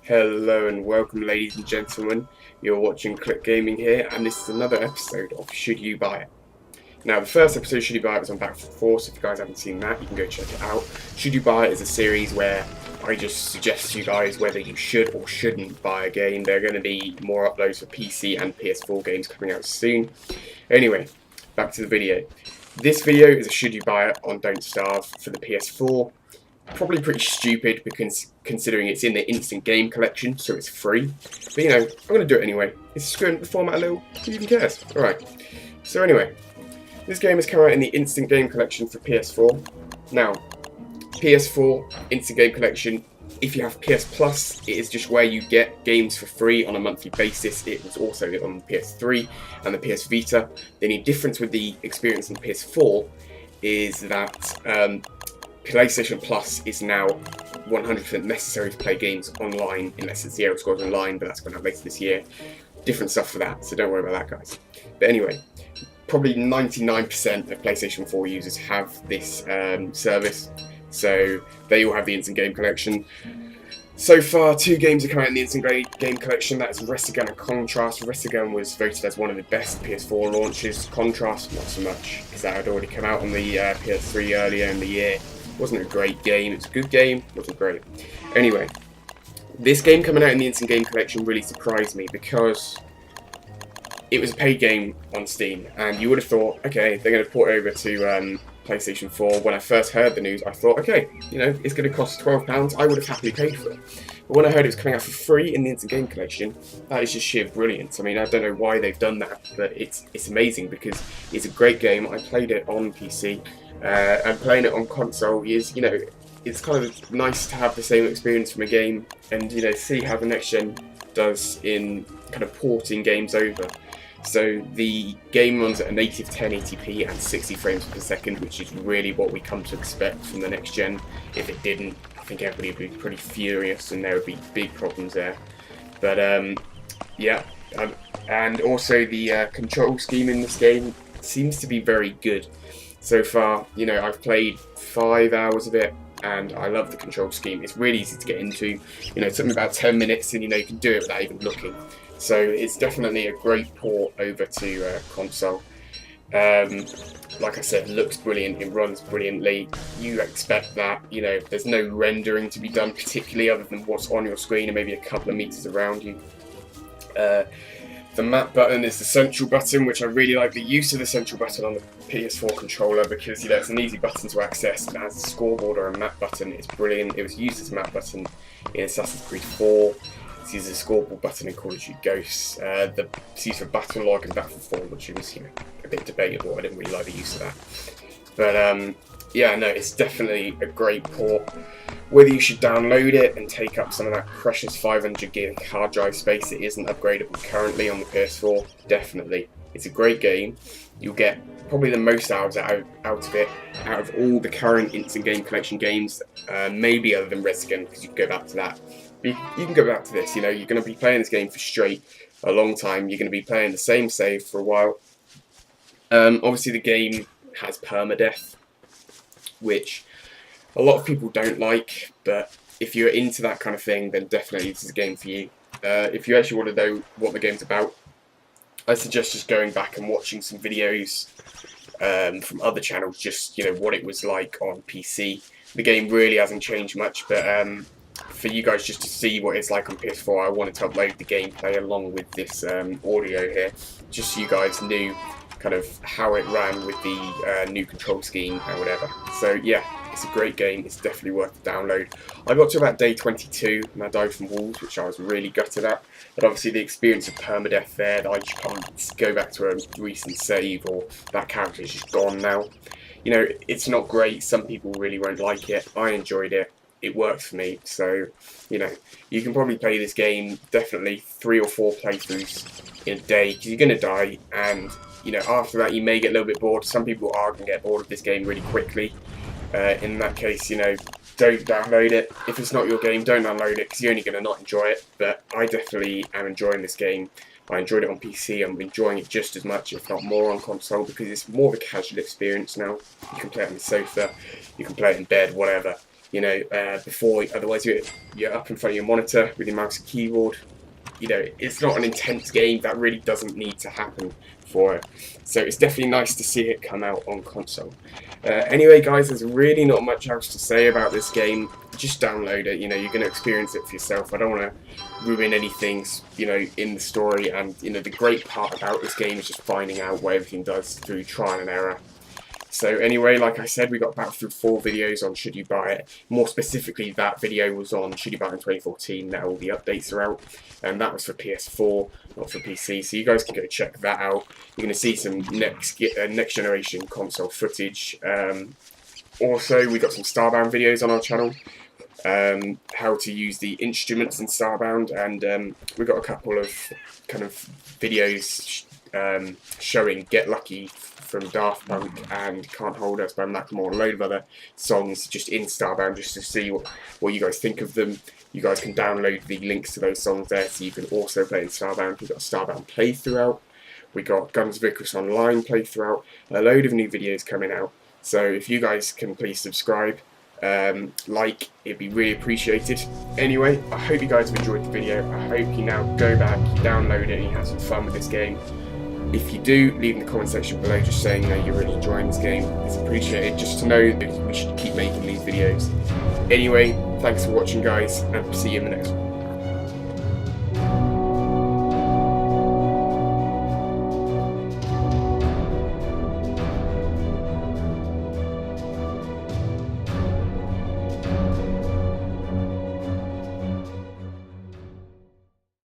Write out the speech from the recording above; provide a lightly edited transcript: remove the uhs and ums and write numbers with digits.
Hello and welcome, ladies and gentlemen. You're watching Click Gaming here, and this is another episode of Should You Buy It? Now, the first episode, Should You Buy It, was on Battlefield 4, so if you guys haven't seen that, you can go check it out. Should You Buy It is a series where I just suggest to you guys whether you should or shouldn't buy a game. There are going to be more uploads for PC and PS4 games coming out soon. Anyway, back to the video. This video is a Should You Buy It on Don't Starve for the PS4. Probably pretty stupid because considering it's in the instant game collection, so it's free. But you know, I'm going to do it anyway. It's screwing the format a little. Who even cares? Alright. So anyway, this game has come out in the instant game collection for PS4. Now, PS4 instant game collection, if you have PS Plus, it is just where you get games for free on a monthly basis. It was also on the PS3 and the PS Vita. The only difference with the experience on PS4 is that PlayStation Plus is now 100% necessary to play games online, unless it's the Elder Scrolls Online, but that's going out later this year. Different stuff for that, so don't worry about that, guys. But anyway, probably 99% of PlayStation 4 users have this service, so they all have the instant game collection. So far, 2 games have come out in the instant game collection. That is Resogun and Contrast. Resogun was voted as one of the best PS4 launches. Contrast, not so much, because that had already come out on the PS3 earlier in the year. Wasn't a great game. It's a good game, wasn't great. Anyway, this game coming out in the instant game collection really surprised me because it was a paid game on Steam, and you would have thought, okay, they're going to port it over to PlayStation 4. When I first heard the news, I thought, okay, you know, it's going to cost £12. I would have happily paid for it. But when I heard it was coming out for free in the instant game collection, that is just sheer brilliance. I mean, I don't know why they've done that, but it's amazing because it's a great game. I played it on PC. And playing it on console is, you know, it's kind of nice to have the same experience from a game and, you know, see how the next gen does in kind of porting games over. So the game runs at a native 1080p and 60 frames per second, which is really what we come to expect from the next gen. If it didn't, I think everybody would be pretty furious and there would be big problems there. But yeah, and also the control scheme in this game seems to be very good. So far, you know, I've played 5 hours of it, and I love the control scheme. It's really easy to get into. You know, it took me about 10 minutes, and you know, you can do it without even looking. So it's definitely a great port over to console. Like I said, it looks brilliant. It runs brilliantly. You expect that. You know, there's no rendering to be done particularly, other than what's on your screen and maybe a couple of meters around you. The map button is the central button, which I really like the use of the central button on the PS4 controller because, you know, it's an easy button to access, and as a scoreboard or a map button, it's brilliant. It was used as a map button in Assassin's Creed 4. It's used as a scoreboard button in Call of Duty Ghosts. It's used for battle log and Battlefield 4, which was, you know, a bit debatable. I didn't really like the use of that. But yeah, no, it's definitely a great port. Whether you should download it and take up some of that precious 500 gig hard drive space, it isn't upgradable currently on the PS4, definitely. It's a great game. You'll get probably the most hours out of it, out of all the current instant game collection games, maybe other than Resogun, because you can go back to that. But you can go back to this, you know, you're going to be playing this game for straight a long time. You're going to be playing the same save for a while. Obviously the game has permadeath, which a lot of people don't like, but if you're into that kind of thing, then definitely this is a game for you. If you actually want to know what the game's about, I suggest just going back and watching some videos from other channels, just, you know, what it was like on PC. The game really hasn't changed much, but for you guys just to see what it's like on PS4, I wanted to upload the gameplay along with this audio here, just so you guys knew kind of how it ran with the new control scheme and whatever. So yeah, it's a great game. It's definitely worth the download. I got to about day 22 and I died from wolves, which I was really gutted at. But obviously the experience of permadeath there, that I just can't go back to a recent save, or that character is just gone now. You know, it's not great. Some people really won't like it. I enjoyed it. It worked for me. So, you know, you can probably play this game definitely 3 or 4 playthroughs in a day, because you're going to die, and you know, after that you may get a little bit bored. Some people are going to get bored of this game really quickly. In that case, you know, don't download it. If it's not your game, don't download it, because you're only going to not enjoy it. But I definitely am enjoying this game. I enjoyed it on PC. I'm enjoying it just as much, if not more, on console, because it's more of a casual experience now. You can play it on the sofa, you can play it in bed, whatever. before, otherwise you're up in front of your monitor with your mouse and keyboard. It's not an intense game. That really doesn't need to happen for it. So it's definitely nice to see it come out on console. Anyway, guys, there's really not much else to say about this game. Just download it. You're going to experience it for yourself. I don't want to ruin anything, in the story. And the great part about this game is just finding out what everything does through trial and error. So anyway, like I said, we got about through 4 videos on Should You Buy It. More specifically, that video was on Should You Buy It in 2014. Now all the updates are out, and that was for PS4, not for PC. So you guys can go check that out. You're going to see some next generation console footage. Also, we got some Starbound videos on our channel. How to use the instruments in Starbound, and we got a couple of kind of videos showing Get Lucky from Daft Punk and Can't Hold Us by Macklemore, and a load of other songs just in Starbound, just to see what you guys think of them. You guys can download the links to those songs there, so you can also play in Starbound. We've got a Starbound playthrough out. We got Guns of Icarus Online playthrough out. A load of new videos coming out. So if you guys can please subscribe, it'd be really appreciated. Anyway, I hope you guys have enjoyed the video. I hope you now go back, you download it, and you have some fun with this game. If you do, leave in the comment section below just saying that you're really enjoying this game. It's appreciated just to know that we should keep making these videos. Anyway, thanks for watching, guys, and see you in the next one.